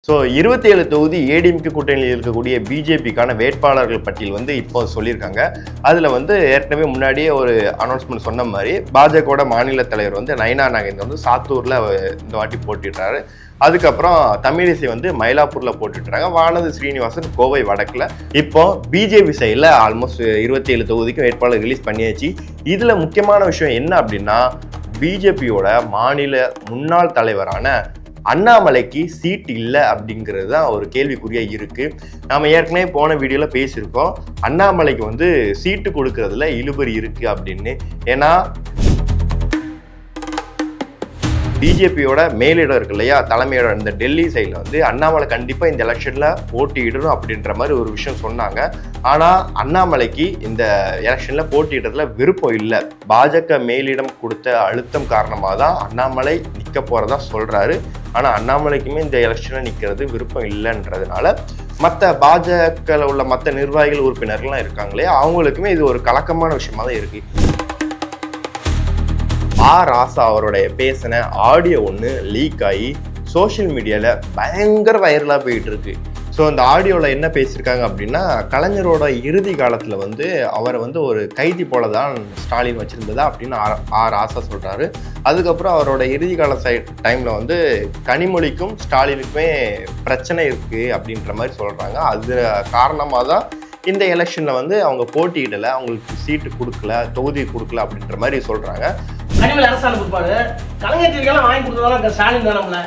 So 27 தொகுதி ஏடிஎம்கே கூட்டணியில் இருக்கக்கூடிய பிஜேபிக்கான வேட்பாளர்கள் பட்டியல் வந்து இப்போ சொல்லியிருக்காங்க. அதில் வந்து ஏற்கனவே முன்னாடியே ஒரு அனௌன்ஸ்மெண்ட் சொன்ன மாதிரி பாஜகவோட மாநில தலைவர் வந்து நயினா நாகேந்திரன் வந்து சாத்தூரில் இந்த வாட்டி போட்டிடுறாரு. அதுக்கப்புறம் தமிழிசை வந்து மயிலாப்பூரில் போட்டுட்டுறாங்க. வானதி ஸ்ரீனிவாசன் கோவை வடக்கில். இப்போ பிஜேபி சைடில் ஆல்மோஸ்ட் 27 தொகுதிக்கும் வேட்பாளர் ரிலீஸ் பண்ணியாச்சு. இதில் முக்கியமான விஷயம் என்ன அப்படின்னா, பிஜேபியோட மாநில முன்னாள் தலைவரான அண்ணாமலைக்கு சீட் இல்லை அப்படிங்கிறது தான் ஒரு கேள்விக்குறியாக இருக்குது. நாம் ஏற்கனவே போன வீடியோவில் பேசியிருக்கோம், அண்ணாமலைக்கு வந்து சீட்டு கொடுக்கறதுல இழுபறி இருக்குது அப்படின்னு. ஏன்னா பிஜேபியோட மேலிடம் இருக்கு இல்லையா, தலைமையோட இந்த டெல்லி சைடில் வந்து அண்ணாமலை கண்டிப்பாக இந்த எலெக்ஷனில் போட்டியிடணும் அப்படின்ற மாதிரி ஒரு விஷயம் சொன்னாங்க. ஆனால் அண்ணாமலைக்கு இந்த எலெக்ஷனில் போட்டியிடுறதுல விருப்பம் இல்லை. பாஜக மேலிடம் கொடுத்த அழுத்தம் காரணமாக தான் அண்ணாமலை நிற்க போகிறதா சொல்கிறாரு. ஆனால் அண்ணாமலைக்குமே இந்த எலெக்ஷனில் நிற்கிறது விருப்பம் இல்லைன்றதுனால மற்ற பாஜகவில் உள்ள மற்ற நிர்வாகிகள் உறுப்பினர்கள்லாம் இருக்காங்களே, அவங்களுக்குமே இது ஒரு கலக்கமான விஷயமா தான் இருக்குது. ராசா அவருடைய பேசின ஆடியோ ஒன்று லீக் ஆகி சோஷியல் மீடியாவில் பயங்கர வைரலாக போயிட்டு இருக்கு. ஸோ அந்த ஆடியோவில் என்ன பேசியிருக்காங்க அப்படின்னா, கலைஞரோட இறுதி காலத்தில் வந்து அவரை வந்து ஒரு கைதி போல தான் ஸ்டாலின் வச்சுருந்ததா அப்படின்னு ராசா சொல்கிறாரு. அதுக்கப்புறம் அவரோட இறுதி கால டைமில் வந்து கனிமொழிக்கும் ஸ்டாலினுக்குமே பிரச்சனை இருக்குது அப்படின்ற மாதிரி சொல்கிறாங்க. அது காரணமாக தான் இந்த எலெக்ஷனில் வந்து அவங்க போட்டியிடலை, அவங்களுக்கு சீட்டு கொடுக்கல, தொகுதி கொடுக்கல அப்படின்ற மாதிரி சொல்கிறாங்க. கனிமொழி அரசாங்கம் கொடுப்பாரு, கலைஞர் வாங்கி கொடுத்ததால ஸ்டாலின் தான் நம்மள.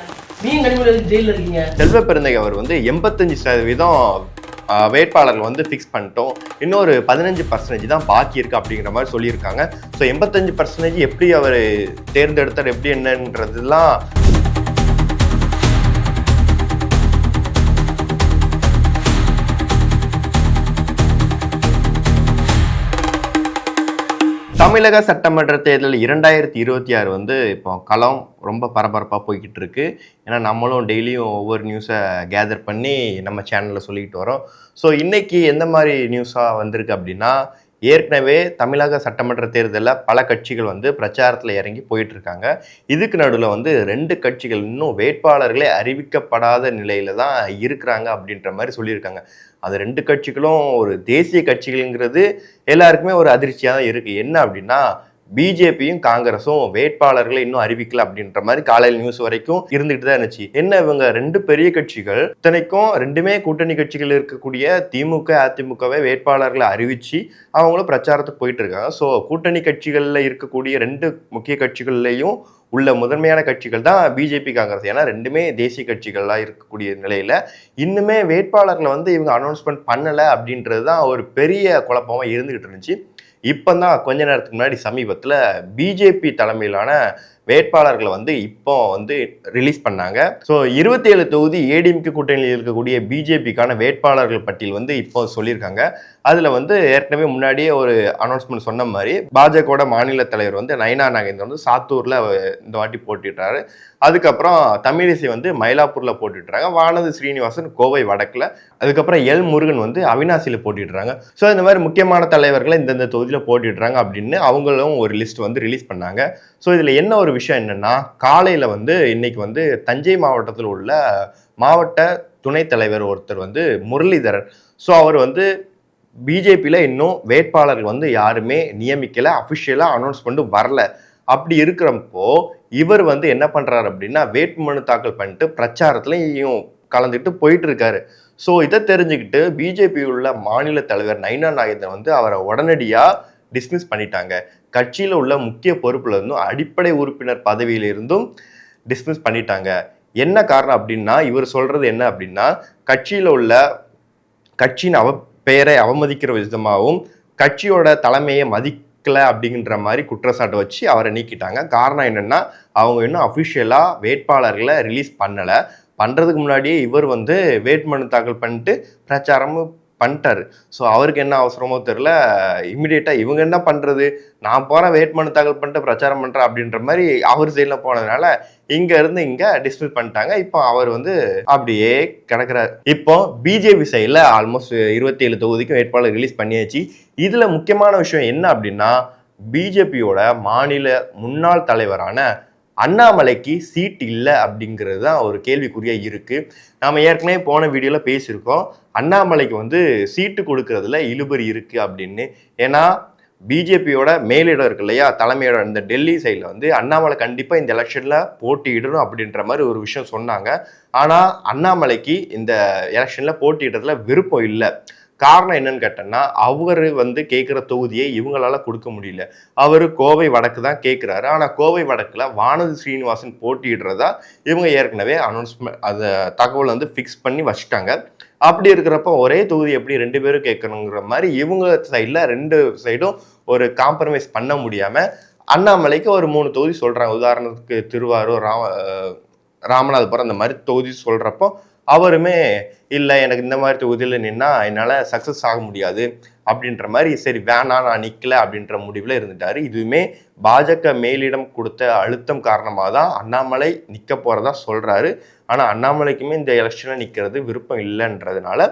நீங்க கனிமொழி ஜெயிலில் இருக்கீங்க. செல்வ பெருந்தகை அவர் வந்து 85% வேட்பாளர்கள் வந்து ஃபிக்ஸ் பண்ணிட்டோம், இன்னொரு 15% தான் பாக்கி இருக்கு அப்படிங்கிற மாதிரி சொல்லியிருக்காங்க. ஸோ 85% எப்படி அவர் தேர்ந்தெடுத்தார், எப்படி என்னன்றதுலாம் தமிழக சட்டமன்ற தேர்தல் 2026 வந்து இப்போ களம் ரொம்ப பரபரப்பாக போய்கிட்டு இருக்கு. ஏன்னா நம்மளும் டெய்லியும் ஒவ்வொரு நியூஸை கேதர் பண்ணி நம்ம சேனலில் சொல்லிக்கிட்டு வரோம். ஸோ இன்னைக்கு எந்த மாதிரி நியூஸாக வந்திருக்கு அப்படின்னா, ஏற்கனவே தமிழக சட்டமன்ற தேர்தலில் பல கட்சிகள் வந்து பிரச்சாரத்தில் இறங்கி போயிட்டு இருக்காங்க. இதுக்கு நடுவில் வந்து 2 கட்சிகள் இன்னும் வேட்பாளர்களே அறிவிக்கப்படாத நிலையில தான் இருக்கிறாங்க அப்படின்ற மாதிரி சொல்லியிருக்காங்க. அது 2 கட்சிகளும் ஒரு தேசிய கட்சிகள்ங்கிறது எல்லாருக்குமே ஒரு அதிர்ச்சியாக தான் இருக்குது. என்ன அப்படின்னா, பிஜேபியும் காங்கிரஸும் வேட்பாளர்களை இன்னும் அறிவிக்கல அப்படின்ற மாதிரி காலையில் நியூஸ் வரைக்கும் இருந்துகிட்டு தான் இருந்துச்சு. என்ன இவங்க 2 பெரிய கட்சிகள், இத்தனைக்கும் 2மே கூட்டணி கட்சிகள் இருக்கக்கூடிய திமுக அதிமுகவை வேட்பாளர்களை அறிவிச்சு அவங்களும் பிரச்சாரத்துக்கு போயிட்டு இருக்காங்க. ஸோ கூட்டணி கட்சிகளில் இருக்கக்கூடிய 2 முக்கிய கட்சிகள்லையும் உள்ள முதன்மையான கட்சிகள் தான் பிஜேபி காங்கிரஸ். ஏன்னா 2மே தேசிய கட்சிகளாக இருக்கக்கூடிய நிலையில இன்னுமே வேட்பாளர்களை வந்து இவங்க அனௌன்ஸ்மெண்ட் பண்ணலை அப்படின்றது தான் ஒரு பெரிய குழப்பமாக இருந்துகிட்டு இருந்துச்சு. இப்போ தான் கொஞ்ச நேரத்துக்கு முன்னாடி சமீபத்தில் பிஜேபி தலைமையிலான வேட்பாளர்களை வந்து இப்போ வந்து ரிலீஸ் பண்ணாங்க. ஸோ 27 தொகுதி ஏடிஎம்கே கூட்டணியில் இருக்கக்கூடிய பிஜேபிக்கான வேட்பாளர்கள் பட்டியல் வந்து இப்போ சொல்லியிருக்காங்க. அதில் வந்து ஏற்கனவே முன்னாடியே ஒரு அனௌன்ஸ்மெண்ட் சொன்ன மாதிரி பாஜகவோட மாநில தலைவர் வந்து நயினா நாகேந்திரன் வந்து சாத்தூரில் இந்த வாட்டி போட்டிடுறாரு. அதுக்கப்புறம் தமிழிசை வந்து மயிலாப்பூரில் போட்டுடுறாங்க. வானதி ஸ்ரீனிவாசன் கோவை வடக்கில். அதுக்கப்புறம் எல் முருகன் வந்து அவினாசியில் போட்டிடுறாங்க. ஸோ இந்த மாதிரி முக்கியமான தலைவர்களை இந்தந்த தொகுதியில் போட்டிடுறாங்க அப்படின்னு அவங்களும் ஒரு லிஸ்ட் வந்து ரிலீஸ் பண்ணாங்க. ஸோ இதில் என்ன ஒரு விஷயம் என்னன்னா, காலையில் வந்து இன்னைக்கு வந்து தஞ்சை மாவட்டத்தில் உள்ள மாவட்ட துணைத் தலைவர் ஒருத்தர் வந்து முரளிதரன், ஸோ அவர் வந்து பிஜேபியில் இன்னும் வேட்பாளர்கள் வந்து யாருமே நியமிக்கலை, அஃபிஷியலாக அனௌன்ஸ்மெண்ட் வரல. அப்படி இருக்கிறப்போ இவர் வந்து என்ன பண்ணுறாரு அப்படின்னா, வேட்புமனு தாக்கல் பண்ணிட்டு பிரச்சாரத்துலையும் கலந்துட்டு போயிட்டு இருக்காரு. ஸோ இதை தெரிஞ்சுக்கிட்டு பிஜேபி உள்ள மாநில தலைவர் நயினா நாகேந்திரன் வந்து அவரை உடனடியாக டிஸ்மிஸ் பண்ணிட்டாங்க. கட்சியில் உள்ள முக்கிய பொறுப்புல இருந்தும் அடிப்படை உறுப்பினர் பதவியிலிருந்தும் டிஸ்மிஸ் பண்ணிட்டாங்க. என்ன காரணம் அப்படின்னா, இவர் சொல்றது என்ன அப்படின்னா, கட்சியில் உள்ள கட்சியின் பெயரை அவமதிக்கிற விதமாகவும் கட்சியோட தலைமையை மதிக்கல அப்படிங்கிற மாதிரி குற்றச்சாட்டு வச்சு அவரை நீக்கிட்டாங்க. காரணம் என்னன்னா, அவங்க இன்னும் அஃபிஷியலாக வேட்பாளர்களை ரிலீஸ் பண்ணலை. பண்ணுறதுக்கு முன்னாடியே இவர் வந்து வேட்புமனு தாக்கல் பண்ணிட்டு பிரச்சாரமும் பண்ணிட்டாரு. ஸோ அவருக்கு என்ன அவசரமோ தெரில, இம்மிடியேட்டாக இவங்க என்ன பண்ணுறது, நான் போகிறேன் வேட்புமனு தாக்கல் பண்ணிட்டு பிரச்சாரம் பண்ணுறேன் அப்படின்ற மாதிரி அவர் சைடில் போனதுனால இங்கேருந்து இங்கே டிஸ்மிஸ் பண்ணிட்டாங்க. இப்போ அவர் வந்து அப்படியே கிடக்கிறார். இப்போ பிஜேபி சைடில் ஆல்மோஸ்ட் 27 தொகுதிக்கும் வேட்பாளர் ரிலீஸ் பண்ணியாச்சு. இதில் முக்கியமான விஷயம் என்ன அப்படின்னா, பிஜேபியோட மாநில முன்னாள் தலைவரான அண்ணாமலைக்கு சீட் இல்லை அப்படிங்கிறது தான் ஒரு கேள்விக்குறியாக இருக்குது. நாம் ஏற்கனவே போன வீடியோவில் பேசியிருக்கோம், அண்ணாமலைக்கு வந்து சீட்டு கொடுக்கறதுல இழுபறி இருக்குது அப்படின்னு. ஏன்னா பிஜேபியோட மேலிடம் இருக்கு இல்லையா, தலைமையோட இந்த டெல்லி சைடில் வந்து அண்ணாமலை கண்டிப்பாக இந்த எலெக்ஷனில் போட்டியிடணும் அப்படின்ற மாதிரி ஒரு விஷயம் சொன்னாங்க. ஆனால் அண்ணாமலைக்கு இந்த எலெக்ஷனில் போட்டியிடுறதுல விருப்பம் இல்லை. காரணம் என்னன்னு கேட்டோம்னா, அவர் வந்து கேட்குற தொகுதியை இவங்களால கொடுக்க முடியல. அவர் கோவை வடக்கு தான் கேட்குறாரு. ஆனால் கோவை வடக்கில் வானதி ஸ்ரீனிவாசன் போட்டியிடுறதா இவங்க ஏற்கனவே அனௌன்ஸ்மெண்ட் அந்த தகவல் வந்து ஃபிக்ஸ் பண்ணி வச்சுட்டாங்க. அப்படி இருக்கிறப்ப ஒரே தொகுதி எப்படி 2 பேரும் கேட்கணுங்கிற மாதிரி இவங்க சைடில் 2 சைடும் ஒரு காம்ப்ரமைஸ் பண்ண முடியாமல் அண்ணாமலைக்கு ஒரு 3 தொகுதி சொல்கிறாங்க. உதாரணத்துக்கு திருவாரூர், ராமநாதபுரம் அந்த மாதிரி தொகுதி சொல்கிறப்போ அவருமே இல்லை, எனக்கு இந்த மாதிரி தொகுதியில் நின்னா என்னால் சக்ஸஸ் ஆக முடியாது அப்படின்ற மாதிரி, சரி வேணாம் நான் நிற்கல அப்படின்ற முடிவில் இருந்துட்டார். இதுவுமே பாஜக மேலிடம் கொடுத்த அழுத்தம் காரணமாக தான் அண்ணாமலை நிற்க போகிறதா சொல்கிறாரு. ஆனால் அண்ணாமலைக்குமே இந்த எலெக்ஷனில் நிற்கிறது விருப்பம் இல்லைன்றதுனால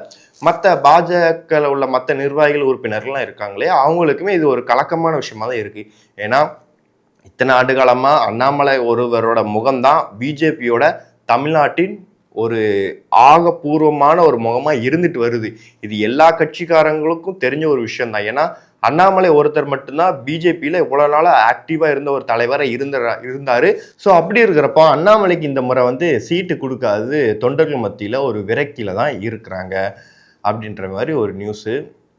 மற்ற பாஜகவில் உள்ள மற்ற நிர்வாகிகள் உறுப்பினர்கள்லாம் இருக்காங்களே அவங்களுக்குமே இது ஒரு கலக்கமான விஷயமா தான் இருக்குது. ஏன்னா இத்தனை ஆண்டு காலமாக அண்ணாமலை ஒருவரோட முகம்தான் பிஜேபியோட தமிழ்நாட்டின் ஒரு ஆகப்பூர்வமான ஒரு முகமாக இருந்துட்டு வருது. இது எல்லா கட்சிக்காரங்களுக்கும் தெரிஞ்ச ஒரு விஷயம் தான். ஏன்னா அண்ணாமலை ஒருத்தர் மட்டும்தான் பிஜேபியில் இவ்வளோ நாளாக ஆக்டிவாக இருந்த ஒரு தலைவரை இருந்தார். ஸோ அப்படி இருக்கிறப்போ அண்ணாமலைக்கு இந்த முறை வந்து சீட்டு கொடுக்காது தொண்டர்கள் மத்தியில் ஒரு விரக்தியில் தான் இருக்கிறாங்க அப்படின்ற மாதிரி ஒரு நியூஸு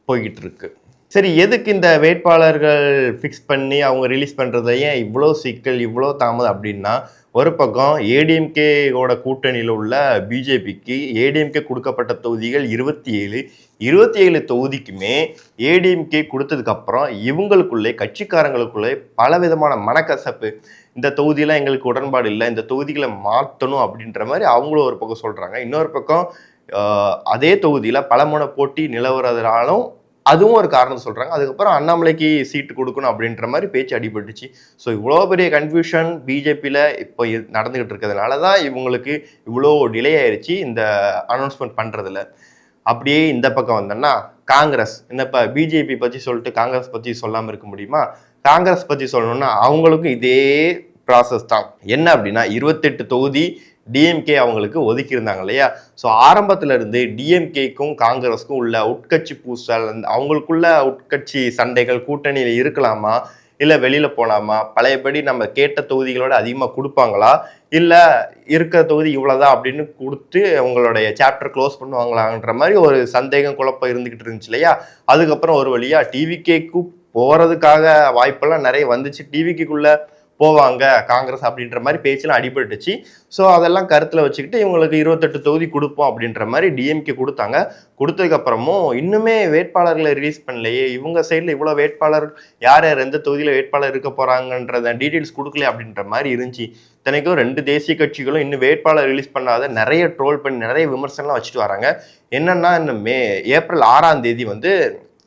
போய்கிட்டு இருக்கு. சரி, எதுக்கு இந்த வேட்பாளர்கள் ஃபிக்ஸ் பண்ணி அவங்க ரிலீஸ் பண்ணுறதையே இவ்வளோ சிக்கல் இவ்வளோ தாமதம் அப்படின்னா, ஒரு பக்கம் ஏடிஎம்கேவோட கூட்டணியில் உள்ள பிஜேபிக்கு ஏடிஎம்கே கொடுக்கப்பட்ட தொகுதிகள் 27 தொகுதிக்குமே ஏடிஎம்கே கொடுத்ததுக்கப்புறம் இவங்களுக்குள்ளே கட்சிக்காரங்களுக்குள்ளே பல விதமான மனக்கசப்பு, இந்த தொகுதியெல்லாம் எங்களுக்கு உடன்பாடு இல்லை, இந்த தொகுதிகளை மாற்றணும் அப்படின்ற மாதிரி அவங்களும் ஒரு பக்கம் சொல்கிறாங்க. இன்னொரு பக்கம் அதே தொகுதியில் பலமுனை போட்டி நிலவுறதுனாலும் அதுவும் ஒரு காரணம் சொல்கிறாங்க. அதுக்கப்புறம் அண்ணாமலைக்கு சீட்டு கொடுக்கணும் அப்படின்ற மாதிரி பேச்சு அடிபட்டுச்சு. ஸோ இவ்வளோ பெரிய கன்ஃபியூஷன் பிஜேபியில் இப்போ நடந்துக்கிட்டு இருக்கிறதுனால தான் இவங்களுக்கு இவ்வளோ டிலே ஆயிடுச்சு இந்த அனௌன்ஸ்மெண்ட் பண்ணுறதுல. அப்படியே இந்த பக்கம் வந்தோன்னா காங்கிரஸ் என்னப்பா பிஜேபி பற்றி சொல்லிட்டு காங்கிரஸ் பற்றி சொல்லாமல் இருக்க முடியுமா? காங்கிரஸ் பற்றி சொல்லணும்னா அவங்களுக்கும் இதே ப்ராசஸ் தான். என்ன அப்படின்னா 28 தொகுதி டிஎம்கே அவங்களுக்கு ஒதுக்கி இருந்தாங்க இல்லையா. ஸோ ஆரம்பத்துல இருந்து டிஎம்கேக்கும் காங்கிரஸுக்கும் உள்ள உட்கட்சி பூசல், அவங்களுக்குள்ள உட்கட்சி சண்டைகள், கூட்டணியில் இருக்கலாமா இல்லை வெளியில் போகலாமா, பழையபடி நம்ம கேட்ட தொகுதிகளோட அதிகமாக கொடுப்பாங்களா இல்லை இருக்கிற தொகுதி இவ்வளோதான் அப்படின்னு கொடுத்து அவங்களுடைய சாப்டர் க்ளோஸ் பண்ணுவாங்களான்ற மாதிரி ஒரு சந்தேகம் குழப்பம் இருந்துக்கிட்டு இருந்துச்சு இல்லையா. அதுக்கப்புறம் ஒரு வழியாக டிவிகேக்கு போகிறதுக்காக வாய்ப்பெல்லாம் நிறைய வந்துச்சு. டிவிக்குள்ளே போவாங்க காங்கிரஸ் அப்படின்ற மாதிரி பேச்செல்லாம் அடிபட்டுச்சு. ஸோ அதெல்லாம் கருத்தில் வச்சுக்கிட்டு இவங்களுக்கு 28 தொகுதி கொடுப்போம் அப்படின்ற மாதிரி டிஎம்கே கொடுத்தாங்க. கொடுத்ததுக்கப்புறமும் இன்னுமே வேட்பாளர்களை ரிலீஸ் பண்ணலையே, இவங்க சைடில் இவ்வளோ வேட்பாளர் யார் யார் எந்த தொகுதியில் வேட்பாளர் இருக்க போகிறாங்கன்றத டீட்டெயில்ஸ் கொடுக்கல அப்படின்ற மாதிரி இருந்துச்சு. இத்தனைக்கும் 2 தேசிய கட்சிகளும் இன்னும் வேட்பாளர் ரிலீஸ் பண்ணாத நிறைய ட்ரோல் பண்ணி நிறைய விமர்சனம்லாம் வச்சுட்டு வராங்க. என்னன்னா இன்னும் ஏப்ரல் 6ஆம் தேதி வந்து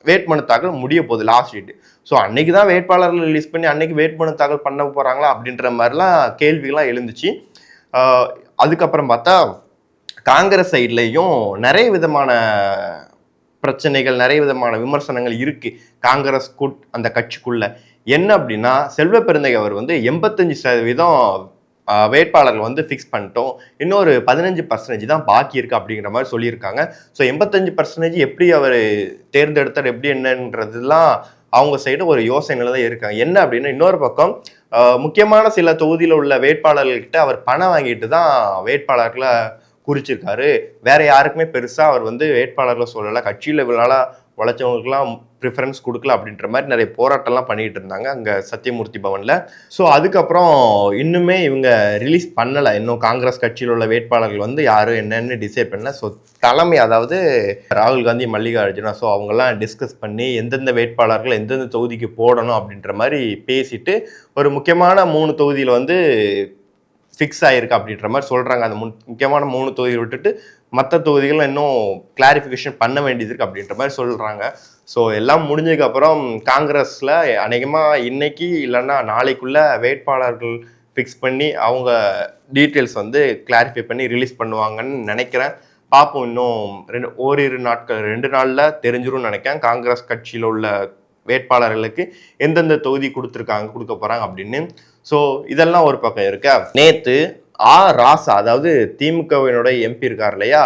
வேட்புமனு தாக்கல் முடிய போகுது, லாஸ்ட் டேட். ஸோ அன்னைக்கு தான் வேட்பாளர்கள் ரிலீஸ் பண்ணி அன்னைக்கு வேட்புமனு தாக்கல் பண்ண போகிறாங்களா அப்படின்ற மாதிரிலாம் கேள்விகள்லாம் எழுந்துச்சு. அதுக்கப்புறம் பார்த்தா காங்கிரஸ் சைட்லேயும் நிறைய விதமான பிரச்சனைகள், நிறைய விதமான விமர்சனங்கள் இருக்குது காங்கிரஸ் அந்த கட்சிக்குள்ள. என்ன அப்படின்னா செல்வ பெருந்தகை அவர் வந்து 85% வேட்பாளர்கள் வந்து ஃபிக்ஸ் பண்ணிட்டோம், இன்னொரு 15% தான் பாக்கி இருக்கு அப்படிங்கிற மாதிரி சொல்லியிருக்காங்க. ஸோ 85% எப்படி அவர் தேர்ந்தெடுத்தார் எப்படி என்னன்றதுலாம் அவங்க சைடு ஒரு யோசனையில தான் இருக்காங்க. என்ன அப்படின்னா இன்னொரு பக்கம் முக்கியமான சில தொகுதியில் உள்ள வேட்பாளர்கள்கிட்ட அவர் பணம் வாங்கிட்டு தான் வேட்பாளர்களை குறிச்சிருக்காரு. வேற யாருக்குமே பெருசா அவர் வந்து வேட்பாளர்களை சொல்லலை, கட்சியில் இவ்வளோ உழைச்சவங்களுக்குலாம் ப்ரிஃபரன்ஸ் கொடுக்கல அப்படின்ற மாதிரி நிறைய போராட்டம்லாம் பண்ணிட்டு இருந்தாங்க அங்கே சத்தியமூர்த்தி பவனில். ஸோ அதுக்கப்புறம் இன்னுமே இவங்க ரிலீஸ் பண்ணலை, இன்னும் காங்கிரஸ் கட்சியில் உள்ள வேட்பாளர்கள் வந்து யாரும் என்னென்னு டிசைட் பண்ணல. ஸோ தலைமை, அதாவது ராகுல் காந்தி, மல்லிகார்ஜுனா, ஸோ அவங்கெல்லாம் டிஸ்கஸ் பண்ணி எந்தெந்த வேட்பாளர்கள் எந்தெந்த தொகுதிக்கு போடணும் அப்படின்ற மாதிரி பேசிட்டு ஒரு முக்கியமான 3 தொகுதியில் வந்து ஃபிக்ஸ் ஆகிருக்கு அப்படின்ற மாதிரி சொல்கிறாங்க. அந்த முக்கியமான 3 தொகுதியை விட்டுட்டு மற்ற தொகுதிகள் இன்னும் கிளாரிஃபிகேஷன் பண்ண வேண்டியது இருக்குது அப்படின்ற மாதிரி சொல்கிறாங்க. ஸோ எல்லாம் முடிஞ்சதுக்கப்புறம் காங்கிரஸில் அநேகமாக இன்னைக்கு இல்லைன்னா நாளைக்குள்ளே வேட்பாளர்கள் ஃபிக்ஸ் பண்ணி அவங்க டீட்டெயில்ஸ் வந்து கிளாரிஃபை பண்ணி ரிலீஸ் பண்ணுவாங்கன்னு நினைக்கிறேன். பார்ப்போம், இன்னும் ஓரிரு நாட்கள் 2 நாளில் தெரிஞ்சிரும்னு நினைக்கிறேன் காங்கிரஸ் கட்சியில் உள்ள வேட்பாளர்களுக்கு எந்தெந்த தொகுதி கொடுக்க போறாங்க அப்படின்னு. ஸோ இதெல்லாம் ஒரு பக்கம் இருக்கா. நேத்து ராசா, அதாவது திமுகவினுடைய எம்பி இருக்கார் இல்லையா,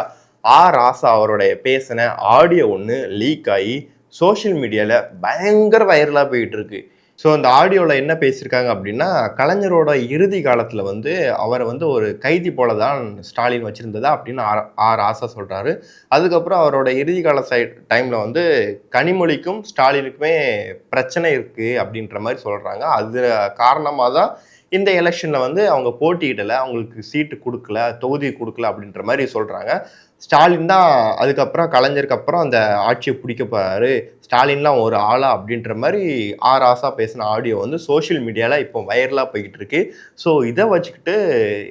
ராசா அவருடைய பேசின ஆடியோ ஒன்று லீக் ஆகி சோஷியல் மீடியால பயங்கர வைரலா போயிட்டு இருக்கு. ஸோ அந்த ஆடியோவில் என்ன பேசியிருக்காங்க அப்படின்னா, கலைஞரோட இறுதி காலத்தில் வந்து அவரை வந்து ஒரு கைதி போல தான் ஸ்டாலின் வச்சுருந்ததா அப்படின்னு ராசா சொல்கிறாரு. அதுக்கப்புறம் அவரோட இறுதி கால டைமில் வந்து கனிமொழிக்கும் ஸ்டாலினுக்குமே பிரச்சனை இருக்குது அப்படின்ற மாதிரி சொல்கிறாங்க. அது காரணமாக தான் இந்த எலெக்ஷனில் வந்து அவங்க போட்டியிடலை, அவங்களுக்கு சீட்டு கொடுக்கல, தொகுதி கொடுக்கல அப்படின்ற மாதிரி சொல்கிறாங்க. ஸ்டாலின் தான் அதுக்கப்புறம் கலைஞருக்கு அப்புறம் அந்த ஆட்சியை பிடிக்க போறாரு, ஸ்டாலின்லாம் ஒரு ஆளா அப்படின்ற மாதிரி ராசா பேசின ஆடியோ வந்து சோஷியல் மீடியாவில் இப்போ வைரலாக போய்கிட்டு இருக்கு. ஸோ இதை வச்சுக்கிட்டு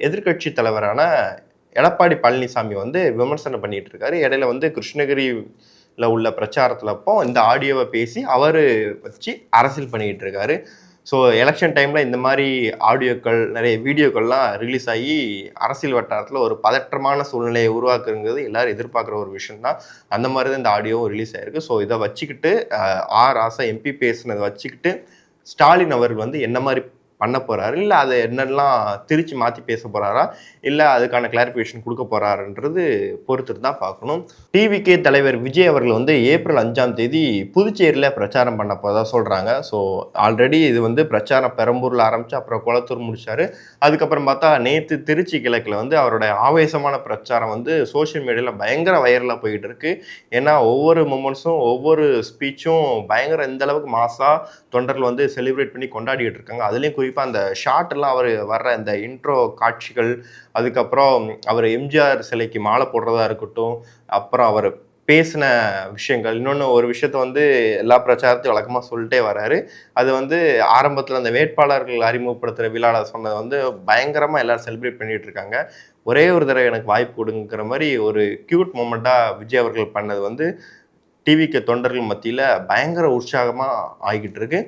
எதிர்கட்சி தலைவரான எடப்பாடி பழனிசாமி வந்து விமர்சனம் பண்ணிட்டு இருக்காரு. இடையில வந்து கிருஷ்ணகிரியில் உள்ள பிரச்சாரத்தில் அப்போ இந்த ஆடியோவை பேசி அவர் வச்சு அரசியல் பண்ணிக்கிட்டு இருக்காரு. ஸோ எலெக்ஷன் டைமில் இந்த மாதிரி ஆடியோக்கள், நிறைய வீடியோக்கள்லாம் ரிலீஸ் ஆகி அரசியல் வட்டாரத்தில் ஒரு பதற்றமான சூழ்நிலையை உருவாக்குங்கிறது எல்லாரும் எதிர்பார்க்குற ஒரு விஷயம் தான். அந்த மாதிரி தான் இந்த ஆடியோவும் ரிலீஸ் ஆகிருக்கு. ஸோ இதை வச்சுக்கிட்டு ராசா எம்பி பேசுனதை வச்சுக்கிட்டு ஸ்டாலின் அவர்கள் வந்து என்ன மாதிரி பண்ண போகிறாரு, இல்லை அதை என்னெல்லாம் திருச்சி மாற்றி பேச போகிறாரா, இல்லை அதுக்கான கிளாரிஃபிகேஷன் கொடுக்க போகிறாருன்றது பொறுத்துட்டு தான் பார்க்கணும். டிவிகே தலைவர் விஜய் அவர்கள் வந்து ஏப்ரல் 5ஆம் தேதி புதுச்சேரியில் பிரச்சாரம் பண்ண போகிறதா சொல்கிறாங்க. ஸோ ஆல்ரெடி இது வந்து பிரச்சாரம் பெரம்பூரில் ஆரம்பித்து அப்புறம் குளத்தூர் முடிச்சார். அதுக்கப்புறம் பார்த்தா நேற்று திருச்சி கிழக்கில் வந்து அவருடைய ஆவேசமான பிரச்சாரம் வந்து சோஷியல் மீடியாவில் பயங்கர வைரலாக போயிட்டு இருக்கு. ஏன்னா ஒவ்வொரு மூமெண்ட்ஸும் ஒவ்வொரு ஸ்பீச்சும் பயங்கர இந்த அளவுக்கு மாசாக தொண்டர்கள் வந்து செலிப்ரேட் பண்ணி கொண்டாடிட்டு இருக்காங்க. அதுலேயும் குறிப்பாக அந்த ஷார்ட்லாம் அவர் வர்ற இந்த இன்ட்ரோ காட்சிகள், அதுக்கப்புறம் அவர் எம்ஜிஆர் சிலைக்கு மாலை போடுறதா இருக்கட்டும், அப்புறம் அவர் பேசின விஷயங்கள், இன்னொன்று ஒரு விஷயத்த வந்து எல்லா பிரச்சாரத்தையும் வழக்கமாக சொல்லிட்டே வர்றாரு. அது வந்து ஆரம்பத்தில் அந்த வேட்பாளர்கள் அறிமுகப்படுத்துகிற விழாவில் சொன்னது வந்து பயங்கரமாக எல்லோரும் செலிப்ரேட் பண்ணிகிட்டு இருக்காங்க. ஒரே ஒரு தடவை எனக்கு வாய்ப்பு கொடுங்கிற மாதிரி ஒரு க்யூட் மூமெண்ட்டாக விஜய் அவர்கள் பண்ணது வந்து டிவிக்கு தொண்டர்கள் மத்தியில் பயங்கர உற்சாகமாக ஆகிக்கிட்டு இருக்கு.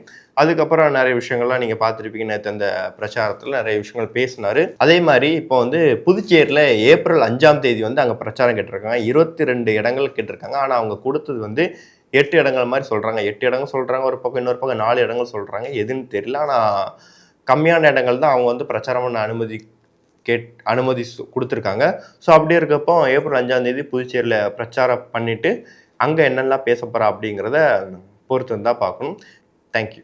அதுக்கப்புறம் நிறைய விஷயங்கள்லாம் நீங்கள் பார்த்துருப்பீங்க. நேற்று அந்த பிரச்சாரத்தில் நிறைய விஷயங்கள் பேசினார். அதே மாதிரி இப்போ வந்து புதுச்சேரியில் ஏப்ரல் 5ஆம் தேதி வந்து அங்கே பிரச்சாரம் கேட்டிருக்காங்க. 22 இடங்கள் கேட்டிருக்காங்க. ஆனால் அவங்க கொடுத்தது வந்து 8 இடங்கள் மாதிரி சொல்கிறாங்க. 8 இடங்கள் சொல்கிறாங்க, ஒரு பக்கம் இன்னொரு பக்கம் 4 இடங்கள் சொல்கிறாங்க. எதுன்னு தெரியல. ஆனால் கம்மியான இடங்கள் தான் அவங்க வந்து பிரச்சாரம் பண்ண அனுமதி கொடுத்துருக்காங்க. ஸோ அப்படி இருக்கப்போ ஏப்ரல் 5ஆம் தேதி புதுச்சேரியில் பிரச்சாரம் பண்ணிவிட்டு அங்கே என்னெல்லாம் பேச போகிறா அப்படிங்கிறத பொறுத்து தான் பார்க்கணும். தேங்க்யூ.